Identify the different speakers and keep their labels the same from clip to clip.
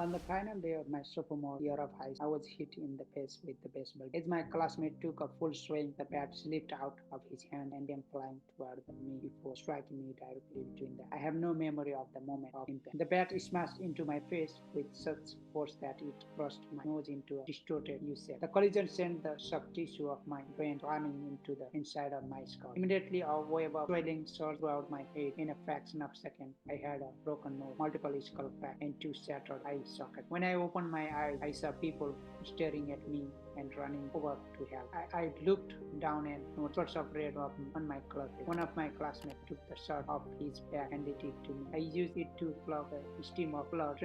Speaker 1: On the final day of my sophomore year of high school, I was hit in the face with the baseball. As my classmate took a full swing, the bat slipped out of his hand and came flying toward me before striking me directly between the. I have no memory of the moment of impact. The bat smashed into my face with such force that it crushed my nose into a distorted U shape. The collision sent the soft tissue of my brain running into the inside of my skull. Immediately, a wave of swelling surged throughout my head. In a fraction of a second, I had a broken nose, multiple skull cracks, and two shattered eye sockets. When I opened my eyes, I saw people staring at me and running over to help. I looked down and noticed spots of red on my clothes. One of my classmates took the shirt off his back and handed it to me. I used it to plug a stream of blood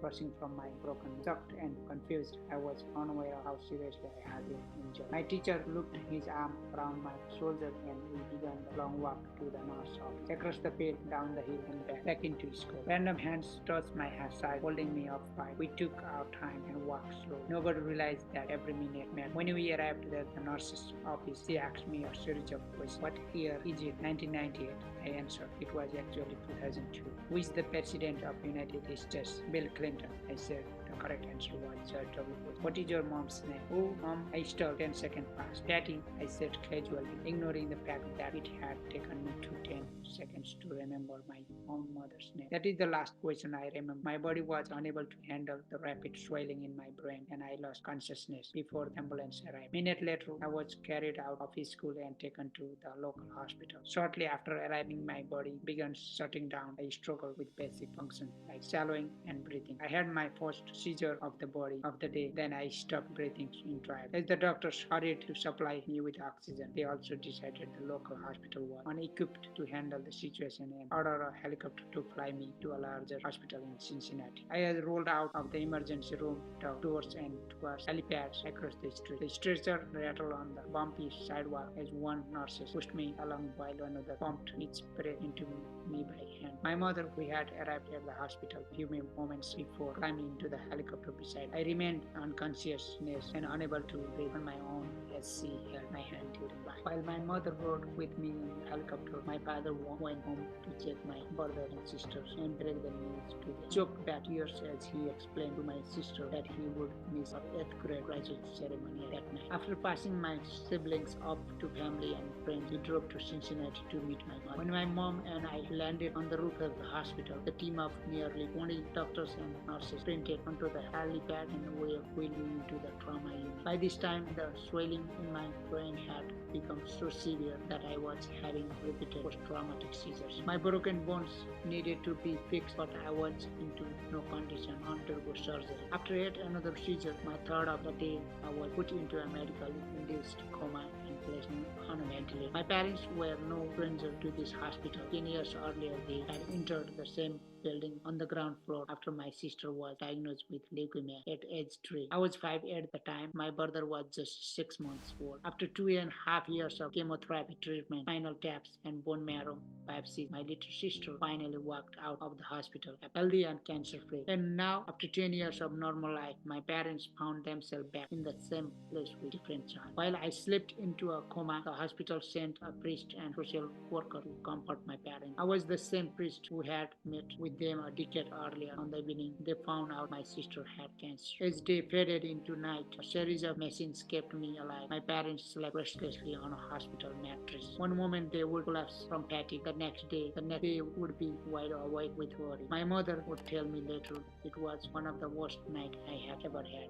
Speaker 1: rushing from my broken nose. Shocked and confused, I was unaware of how seriously I had been injured. My teacher looked his arm around my shoulder and we began the long walk to the nurse office. Across the field, down the hill and back into school. Random hands touched my side, holding me upright. We took our time and walked slow. Nobody realized that every minute mattered. When we arrived at the nurse's office, she asked me a series of questions. What year is it? 1998. I answered. It was actually 2002. Who is the president of United States? Bill Clinton. I said. The correct answer was George W. Bush. What is your mom's name? Oh, mom. I stalled 10 seconds past. Patty, I said casually, ignoring the fact that it had taken me 10 seconds to remember my own mother's name. That is the last question I remember. My body was unable to handle the rapid swelling in my brain and I lost consciousness before the ambulance arrived. Minute later, I was carried out of his school and taken to the local hospital. Shortly after arriving, my body began shutting down. I struggled with basic functions like swallowing and breathing. I had my first seizure of the day. Then I stopped breathing in trial. As the doctors hurried to supply me with oxygen, they also decided the local hospital was unequipped to handle the situation and ordered a helicopter to fly me to a larger hospital in Cincinnati. I had rolled out of the emergency room doors and towards helipads across the street. The stretcher rattled on the bumpy sidewalk as one nurse pushed me along while another pumped its breath into me by hand. My mother, who had arrived at the hospital a few moments before, climbed into the helicopter beside. I remained unconscious and unable to breathe on my own as she held my hand during life. While my mother rode with me in the helicopter, my father went home to check my brother and sisters and break the news to them. Choked back tears as he explained to my sister that he would miss our 8th grade graduate ceremony that night. After passing my siblings up to family and friends, we drove to Cincinnati to meet my mother. When my mom and I landed on the roof of the hospital, the team of nearly 20 doctors and nurses sprinted onto the helipad and were wheeling into the trauma unit. By this time, the swelling in my brain had become so severe that I was having repeated post-traumatic seizures. My broken bones needed to be fixed, but I was into no condition to undergo surgery. After yet another seizure, my third of the day, I was put into a medical-induced coma and placed on a ventilator. My parents were no stranger to this hospital. 10 years earlier, they had entered the same building on the ground floor after my sister was diagnosed with leukemia at age 3. I was 5 at the time. My brother was just 6 months old. After 2.5 years of chemotherapy treatment, spinal taps, and bone marrow biopsies, my little sister finally walked out of the hospital, healthy and cancer-free. And now, after 10 years of normal life, my parents found themselves back in the same place with different child. While I slipped into a coma, the hospital sent a priest and social worker to comfort my parents. I was the same priest who had met with them a decade earlier. On the evening they found out my sister had cancer. As day faded into night, a series of machines kept me alive. My parents slept restlessly on a hospital mattress. One moment they would collapse from fatigue. The next day they would be wide awake with worry. My mother would tell me later it was one of the worst nights I had ever had.